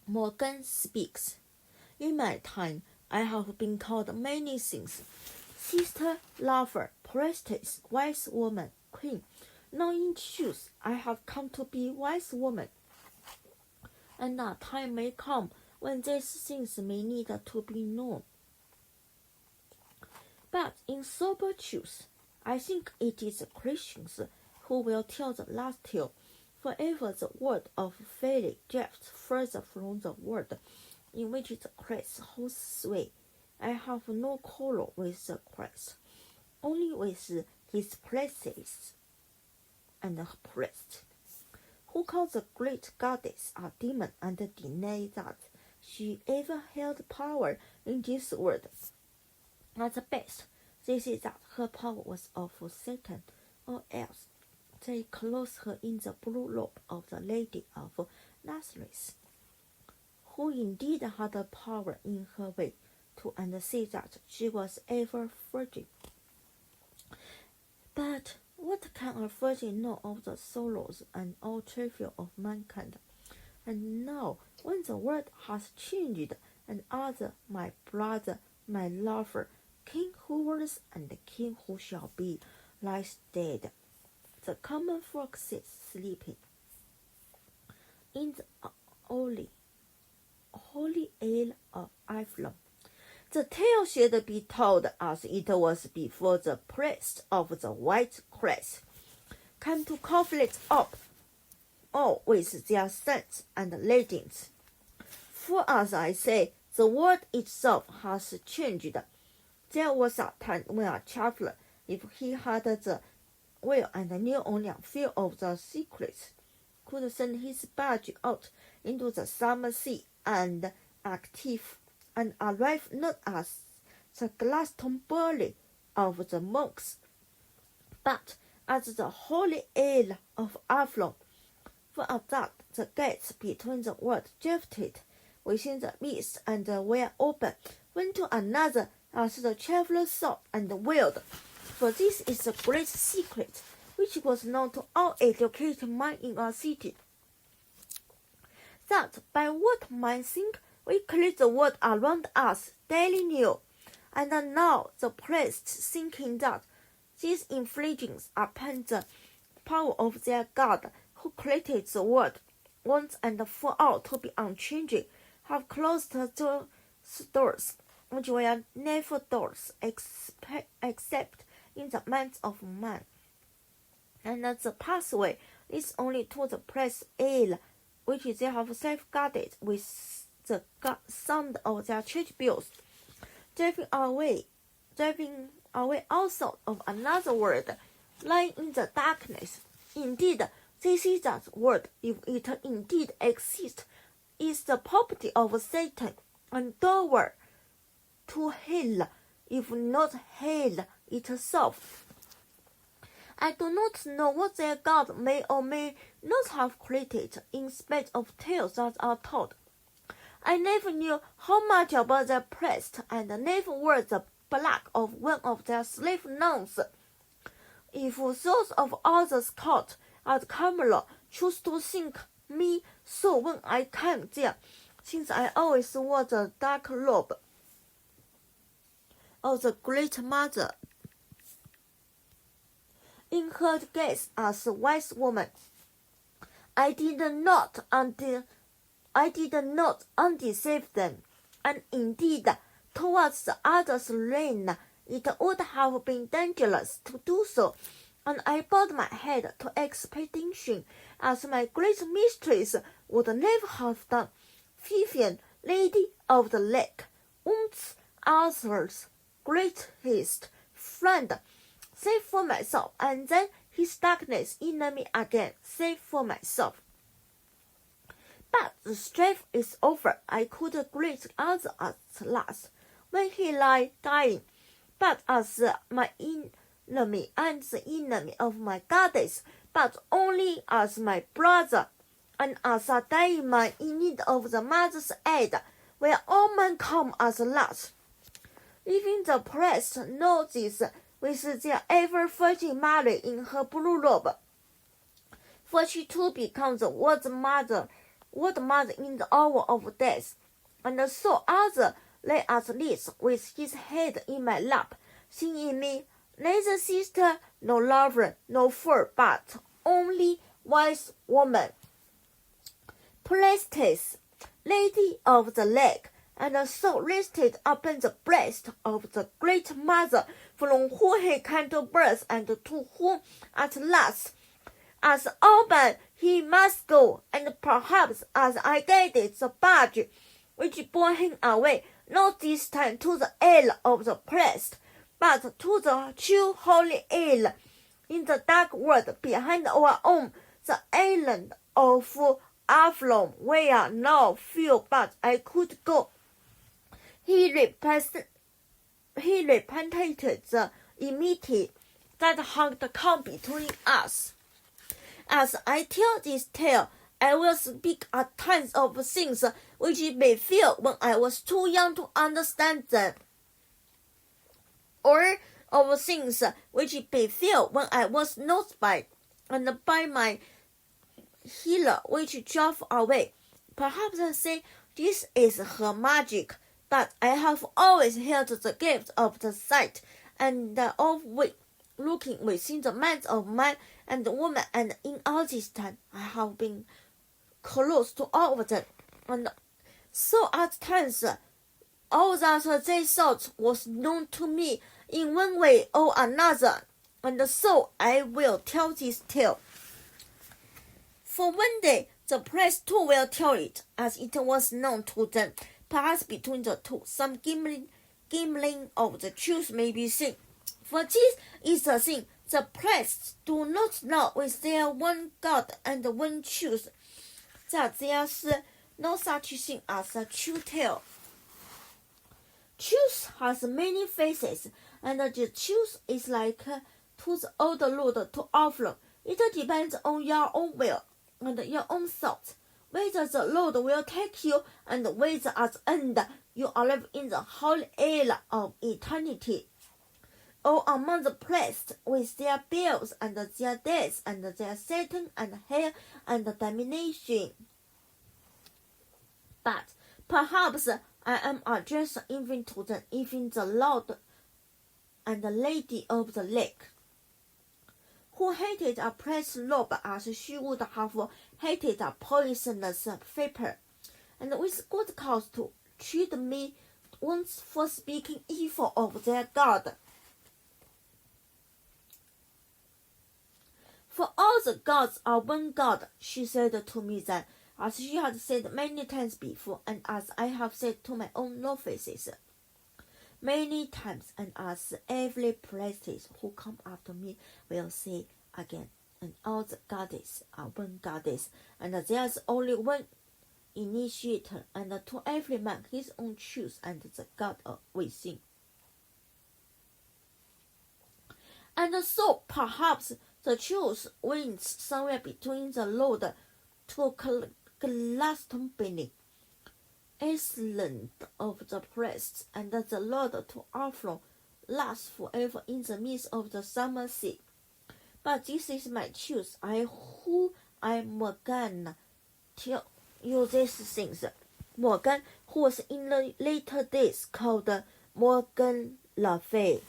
Morgan speaks. In my time, I have been called many things. Sister, lover, priestess, wise woman, queen. Now in truth, I have come to be wise woman. And a time may come when these things may need to be known. But in sober truth, I think it is Christians who will tell the last tale, forever the word of faith drifts further from the word in which the Christ holds sway. I have no quarrel with the Christ, only with his priests and priests, who call the great goddess a demon and deny that she ever held power in this world. At the best, they say that her power was of Satan, or else they clothe her in the blue robe of the Lady of Nazareth, who indeed had a power in her way to and say that she was ever virgin. But what can a virgin know of the sorrows and all trivial of mankind? And now, when the world has changed, and other, my brother, my lover, King who was and the King who shall be, lies dead, the common folk sits sleeping in the holy ale of Avalonof. The tale should be told as it was before the priests of the white Christ came to conflict up all with their sons and legions. For as I say, the world itself has changed. There was a time when a traveler, if he had the will and knew only a few of the secrets, could send his barge out into the summer sea and arrive not as the Glastonbury of the monks, but as the holy ale of Avalonof. For at that the gates between the world drifted within the mist and were open one to another as the traveller thought and willed. For this is the great secret which was known to all educated men in a city, that by what men think we create the world around us daily new. And now the priests, thinking that these infringements upon the power of their God who created the world once and for all to be unchanging, have closed the doors, which were never doors except in the minds of man. And the pathway leads only to the praise ale, which they have safeguarded with the sound of their church bells, driving away all thought of another world lying in the darkness. Indeed, they see that world, if it indeed exists, is the property of Satan and doorway to hell, if not hell itself. I do not know what their God may or may not have created, in spite of tales that are told. I never knew how much about their priest, and never wore the black of one of their slave nuns. If those of others caught at Camelot choose to think me so when I came there, since I always wore the dark robe of the Great Mother in her gaze as a wise woman, I did not undeceive them, and indeed, towards the others' reign, it would have been dangerous to do so, and I bowed my head to expectation, as my great mistress would never have done. Vivian, Lady of the Lake, once Arthur's greatest friend, save for myself, and then his darkness enemy again, save for myself. But the strife is over. I could greet Arthur at last, when he lay dying, but as my enemy and the enemy of my goddess, but only as my brother, and as a dying man in need of the mother's aid, where all men come as last. Even the priests know this, with their ever-virgin Marion in her blue robe, for she too becomes the world's mother what mother in the hour of death, and so other lay at least with his head in my lap, seeing in me neither sister nor lover nor fool, but only wise woman, priestess, lady of the lake, and so rested upon the breast of the great mother from whom he came to birth, and to whom at last, as all but he must go, and perhaps as I guided the barge which bore him away, not this time to the isle of the priest, but to the true holy isle in the dark world behind our own, the island of Avalonof, where no fear but I could go. He repented the enmity that had come between us. As I tell this tale, I will speak at times of things which befell when I was too young to understand them, or of things which befell when I was not by, and by my healer which drove away. Perhaps I say this is her magic, but I have always held the gift of the sight, and of looking within the minds of man and woman, and in all this time I have been close to all of them, and so at times all that they thought was known to me in one way or another, and so I will tell this tale. For one day the priest too will tell it, as it was known to them. Perhaps between the two some gambling of the truth may be seen. For this is the thing, the priests do not know with their one God and one truth, that there's no such thing as a true tale. Truth has many faces, and the truth is like to the old road to Avalonof. It depends on your own will and your own thoughts, whether the Lord will take you, and whether at the end you arrive in the holy isle of eternity, or among the priests with their bells and their death and their Satan and hell and damnation. But perhaps I am addressed even to them, even the Lord and the Lady of the Lake, who hated a priest's robe as she would have hated a poisonous vapor, and with good cause to treat me once for speaking evil of their God. For all the gods are one God, she said to me then, as she had said many times before, and as I have said to my own novices many times, and as every priestess who come after me will say again, and all the goddesses are one goddess, and there's only one initiator, and to every man his own truth and the God within. And so perhaps the truth wins somewhere between the Lord to Glastonbury, island of the priests, and the Lord to Avalonof, lasts forever in the midst of the summer sea. But this is my truth. I Morgan tell you these things. Morgan, who was in the later days called Morgan Le Fay.